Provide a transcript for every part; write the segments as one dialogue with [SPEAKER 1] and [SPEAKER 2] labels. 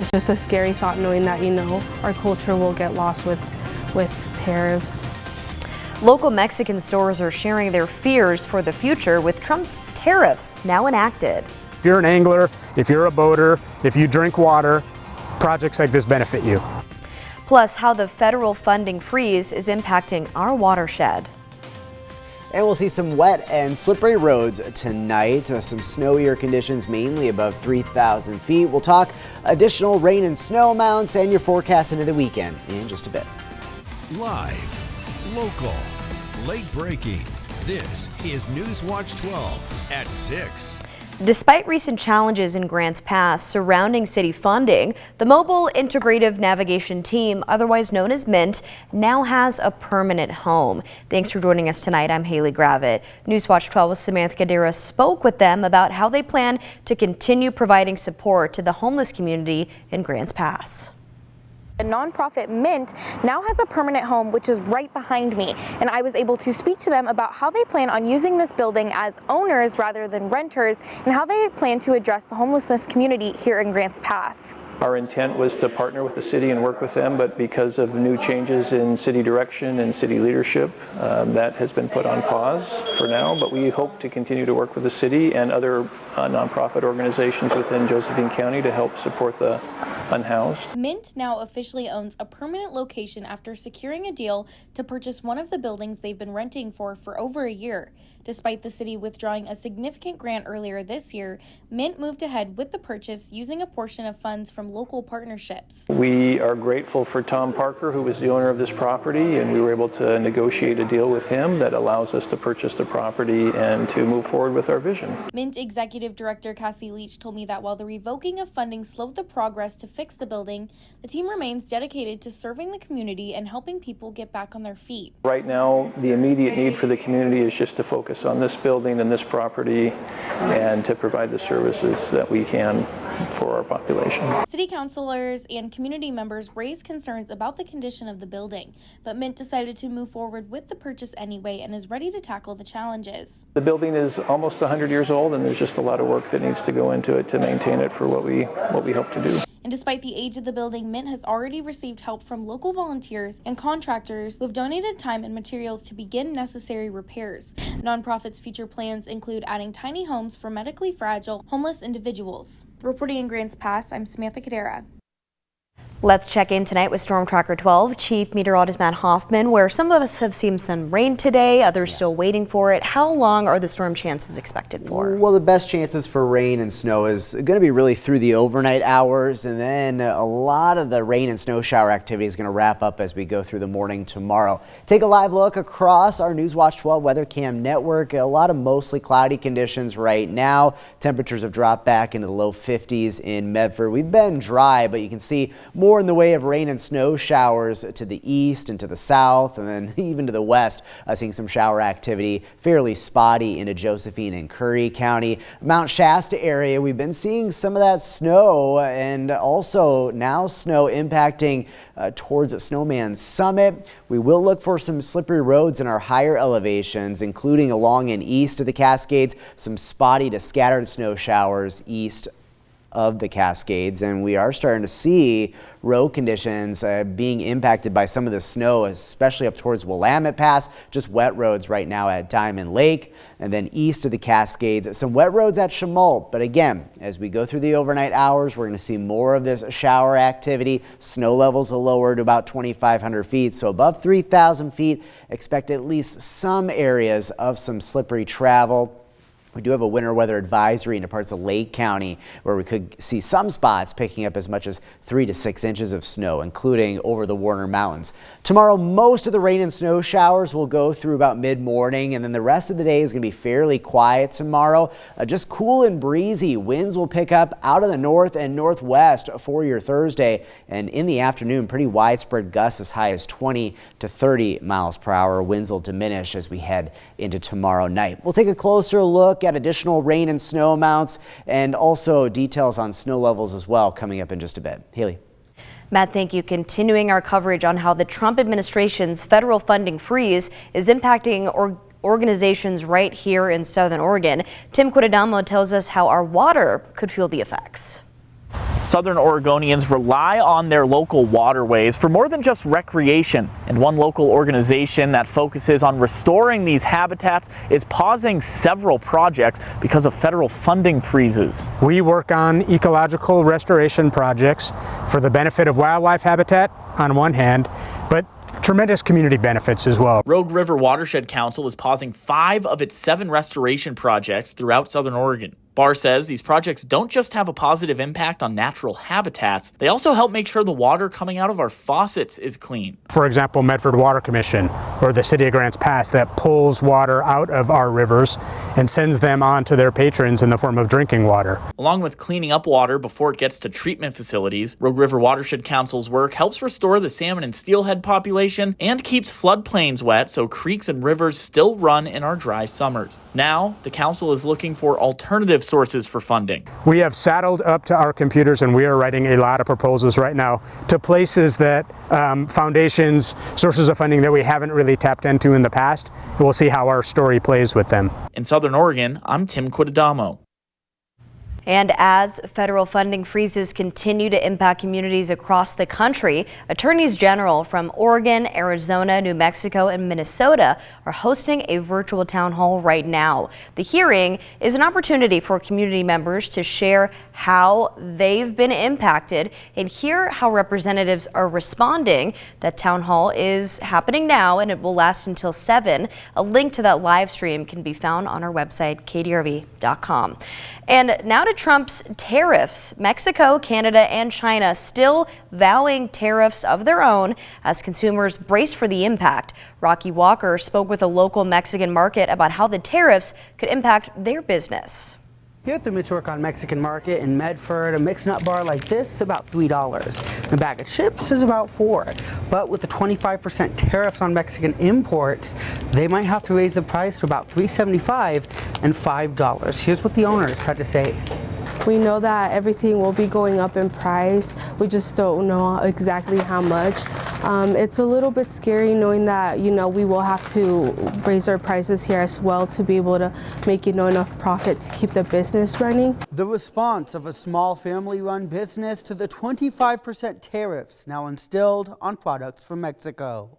[SPEAKER 1] It's just a scary thought knowing that, our culture will get lost with tariffs.
[SPEAKER 2] Local Mexican stores are sharing their fears for the future with Trump's tariffs now enacted.
[SPEAKER 3] If you're an angler, if you're a boater, if you drink water, projects like this benefit you.
[SPEAKER 2] Plus, how the federal funding freeze is impacting our watershed.
[SPEAKER 4] And we'll see some wet and slippery roads tonight. Some snowier conditions, mainly above 3,000 feet. We'll talk additional rain and snow amounts and your forecast into the weekend in just a bit.
[SPEAKER 5] Live, local, late breaking. This is NewsWatch 12 at 6.
[SPEAKER 2] Despite recent challenges in Grants Pass surrounding city funding, the Mobile Integrative Navigation Team, otherwise known as MINT, now has a permanent home. Thanks for joining us tonight. I'm Haley Gravitt. NewsWatch 12 with Samantha Kadira spoke with them about how they plan to continue providing support to the homeless community in Grants Pass.
[SPEAKER 6] The nonprofit Mint now has a permanent home, which is right behind me, and I was able to speak to them about how they plan on using this building as owners rather than renters, and how they plan to address the homelessness community here in Grants Pass.
[SPEAKER 7] Our intent was to partner with the city and work with them, but because of new changes in city direction and city leadership, that has been put on pause for now, but we hope to continue to work with the city and other nonprofit organizations within Josephine County to help support the unhoused.
[SPEAKER 6] Mint now officially owns a permanent location after securing a deal to purchase one of the buildings they've been renting for over a year. Despite the city withdrawing a significant grant earlier this year, Mint moved ahead with the purchase using a portion of funds from local partnerships.
[SPEAKER 7] We are grateful for Tom Parker, who was the owner of this property, and we were able to negotiate a deal with him that allows us to purchase the property and to move forward with our vision.
[SPEAKER 6] Mint Executive Director Cassie Leach told me that while the revoking of funding slowed the progress to fix the building, the team remains dedicated to serving the community and helping people get back on their feet.
[SPEAKER 7] Right now, the immediate need for the community is just to focus on this building and this property and to provide the services that we can for our population.
[SPEAKER 6] City councilors and community members raised concerns about the condition of the building, but Mint decided to move forward with the purchase anyway and is ready to tackle the challenges.
[SPEAKER 7] The building is almost 100 years old, and there's just a lot of work that needs to go into it to maintain it for what we hope to do.
[SPEAKER 6] And despite the age of the building, Mint has already received help from local volunteers and contractors who have donated time and materials to begin necessary repairs. Nonprofits' future plans include adding tiny homes for medically fragile, homeless individuals. Reporting in Grants Pass, I'm Samantha Kadira.
[SPEAKER 2] Let's check in tonight with Storm Tracker 12 Chief Meteorologist Matt Hoffman, where some of us have seen some rain today, others still waiting for it. How long are the storm chances expected for?
[SPEAKER 4] Well, the best chances for rain and snow is going to be really through the overnight hours, and then a lot of the rain and snow shower activity is going to wrap up as we go through the morning tomorrow. Take a live look across our NewsWatch 12 weather cam network. A lot of mostly cloudy conditions right now. Temperatures have dropped back into the low 50s in Medford. We've been dry, but you can see more in the way of rain and snow showers to the east and to the south, and then even to the west, seeing some shower activity fairly spotty into Josephine and Curry County. Mount Shasta area, we've been seeing some of that snow, and also now snow impacting towards Snowman Summit. We will look for some slippery roads in our higher elevations, including along and east of the Cascades, some spotty to scattered snow showers east of the Cascades, and we are starting to see road conditions being impacted by some of the snow, especially up towards Willamette Pass. Just wet roads right now at Diamond Lake, and then east of the Cascades, some wet roads at Chemult. But again, as we go through the overnight hours, we're going to see more of this shower activity. Snow levels will lower to about 2,500 feet, so above 3,000 feet, expect at least some areas of some slippery travel. We do have a winter weather advisory into parts of Lake County where we could see some spots picking up as much as 3 to 6 inches of snow, including over the Warner Mountains. Tomorrow, most of the rain and snow showers will go through about mid-morning, and then the rest of the day is going to be fairly quiet tomorrow. Just cool and breezy. Winds will pick up out of the north and northwest for your Thursday, and in the afternoon, pretty widespread gusts as high as 20 to 30 miles per hour. Winds will diminish as we head into tomorrow night. We'll take a closer look at additional rain and snow amounts and also details on snow levels as well coming up in just a bit. Haley.
[SPEAKER 2] Matt, thank you. Continuing our coverage on how the Trump administration's federal funding freeze is impacting organizations right here in Southern Oregon. Tim Quidadamo tells us how our water could feel the effects.
[SPEAKER 8] Southern Oregonians rely on their local waterways for more than just recreation, and one local organization that focuses on restoring these habitats is pausing several projects because of federal funding freezes.
[SPEAKER 3] We work on ecological restoration projects for the benefit of wildlife habitat on one hand, but tremendous community benefits as well.
[SPEAKER 8] Rogue River Watershed Council is pausing 5 of its 7 restoration projects throughout Southern Oregon. Barr says these projects don't just have a positive impact on natural habitats, they also help make sure the water coming out of our faucets is clean.
[SPEAKER 3] For example, Medford Water Commission or the City of Grants Pass that pulls water out of our rivers and sends them on to their patrons in the form of drinking water.
[SPEAKER 8] Along with cleaning up water before it gets to treatment facilities, Rogue River Watershed Council's work helps restore the salmon and steelhead population and keeps floodplains wet so creeks and rivers still run in our dry summers. Now, the council is looking for alternative sources for funding.
[SPEAKER 3] We have saddled up to our computers and we are writing a lot of proposals right now to places that foundations, sources of funding that we haven't really tapped into in the past. We'll see how our story plays with them.
[SPEAKER 8] In Southern Oregon, I'm Tim Quidadamo.
[SPEAKER 2] And as federal funding freezes continue to impact communities across the country, attorneys general from Oregon, Arizona, New Mexico, and Minnesota are hosting a virtual town hall right now. The hearing is an opportunity for community members to share how they've been impacted and hear how representatives are responding. That town hall is happening now and it will last until 7. A link to that live stream can be found on our website, kdrv.com. And now to Trump's tariffs. Mexico, Canada, and China still vowing tariffs of their own as consumers brace for the impact. Rocky Walker spoke with a local Mexican market about how the tariffs could impact their business.
[SPEAKER 9] Here at the Michoacan Mexican Market in Medford, a mixed nut bar like this is about $3. A bag of chips is about $4. But with the 25% tariffs on Mexican imports, they might have to raise the price to about $3.75 and $5. Here's what the owners had to say.
[SPEAKER 1] We know that everything will be going up in price. We just don't know exactly how much. It's a little bit scary knowing that, we will have to raise our prices here as well to be able to make, enough profit to keep the business running.
[SPEAKER 9] The response of a small family-run business to the 25% tariffs now instilled on products from Mexico.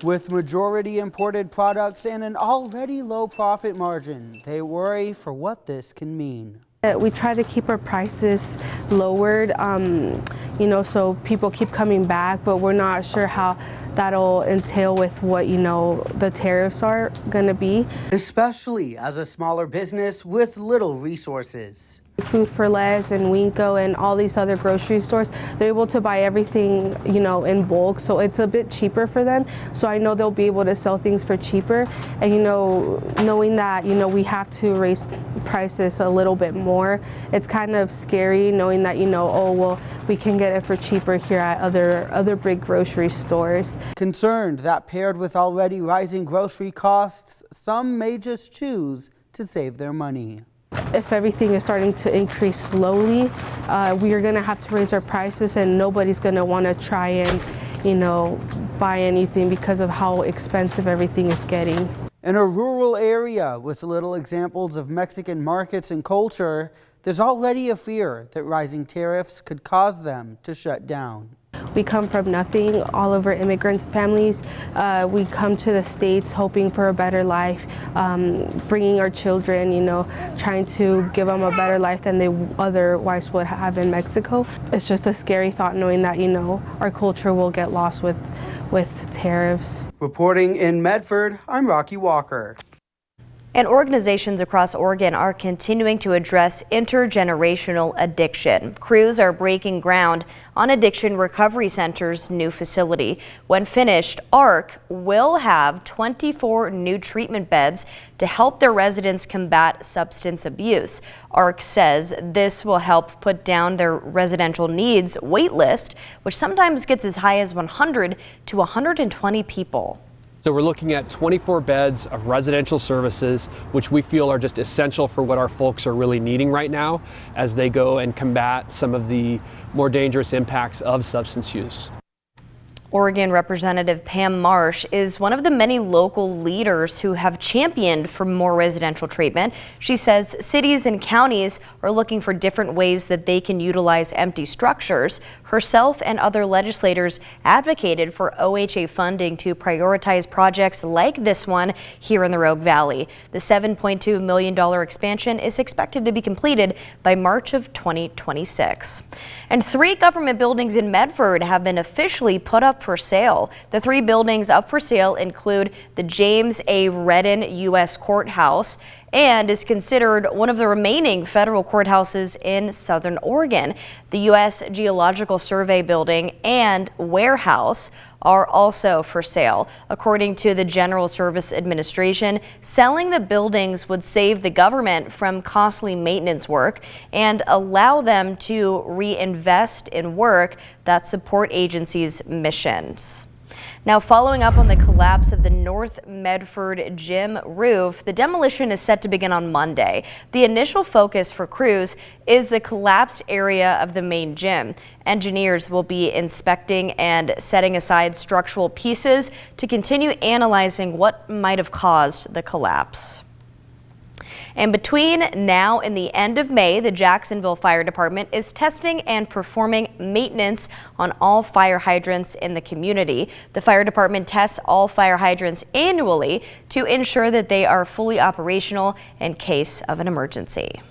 [SPEAKER 9] With majority imported products and an already low profit margin, they worry for what this can mean.
[SPEAKER 1] We try to keep our prices lowered, so people keep coming back, but we're not sure how that'll entail with what, the tariffs are going to be.
[SPEAKER 9] Especially as a smaller business with little resources.
[SPEAKER 1] Food for Less and Winco and all these other grocery stores, they're able to buy everything, in bulk, so it's a bit cheaper for them. So I know they'll be able to sell things for cheaper. And, knowing that, we have to raise prices a little bit more, it's kind of scary knowing that, we can get it for cheaper here at other big grocery stores.
[SPEAKER 9] Concerned that paired with already rising grocery costs, some may just choose to save their money.
[SPEAKER 1] If everything is starting to increase slowly, we are going to have to raise our prices and nobody's going to want to try and, buy anything because of how expensive everything is getting.
[SPEAKER 9] In a rural area with little examples of Mexican markets and culture, there's already a fear that rising tariffs could cause them to shut down.
[SPEAKER 1] We come from nothing, all of our immigrants families. We come to the States hoping for a better life, bringing our children, trying to give them a better life than they otherwise would have in Mexico. It's just a scary thought knowing that, our culture will get lost with tariffs.
[SPEAKER 9] Reporting in Medford, I'm Rocky Walker.
[SPEAKER 2] And organizations across Oregon are continuing to address intergenerational addiction. Crews are breaking ground on Addiction Recovery Center's new facility. When finished, ARC will have 24 new treatment beds to help their residents combat substance abuse. ARC says this will help put down their residential needs wait list, which sometimes gets as high as 100 to 120 people.
[SPEAKER 10] So we're looking at 24 beds of residential services, which we feel are just essential for what our folks are really needing right now as they go and combat some of the more dangerous impacts of substance use.
[SPEAKER 2] Oregon Representative Pam Marsh is one of the many local leaders who have championed for more residential treatment. She says cities and counties are looking for different ways that they can utilize empty structures. Herself and other legislators advocated for OHA funding to prioritize projects like this one here in the Rogue Valley. The $7.2 million expansion is expected to be completed by March of 2026. And 3 government buildings in Medford have been officially put up for sale. The 3 buildings up for sale include the James A. Redden U.S. Courthouse and is considered one of the remaining federal courthouses in Southern Oregon. The U.S. Geological Survey building and warehouse are also for sale. According to the General Service Administration, selling the buildings would save the government from costly maintenance work and allow them to reinvest in work that support agencies' missions. Now, following up on the collapse of the North Medford gym roof, the demolition is set to begin on Monday. The initial focus for crews is the collapsed area of the main gym. Engineers will be inspecting and setting aside structural pieces to continue analyzing what might have caused the collapse. And between now and the end of May, the Jacksonville Fire Department is testing and performing maintenance on all fire hydrants in the community. The fire department tests all fire hydrants annually to ensure that they are fully operational in case of an emergency.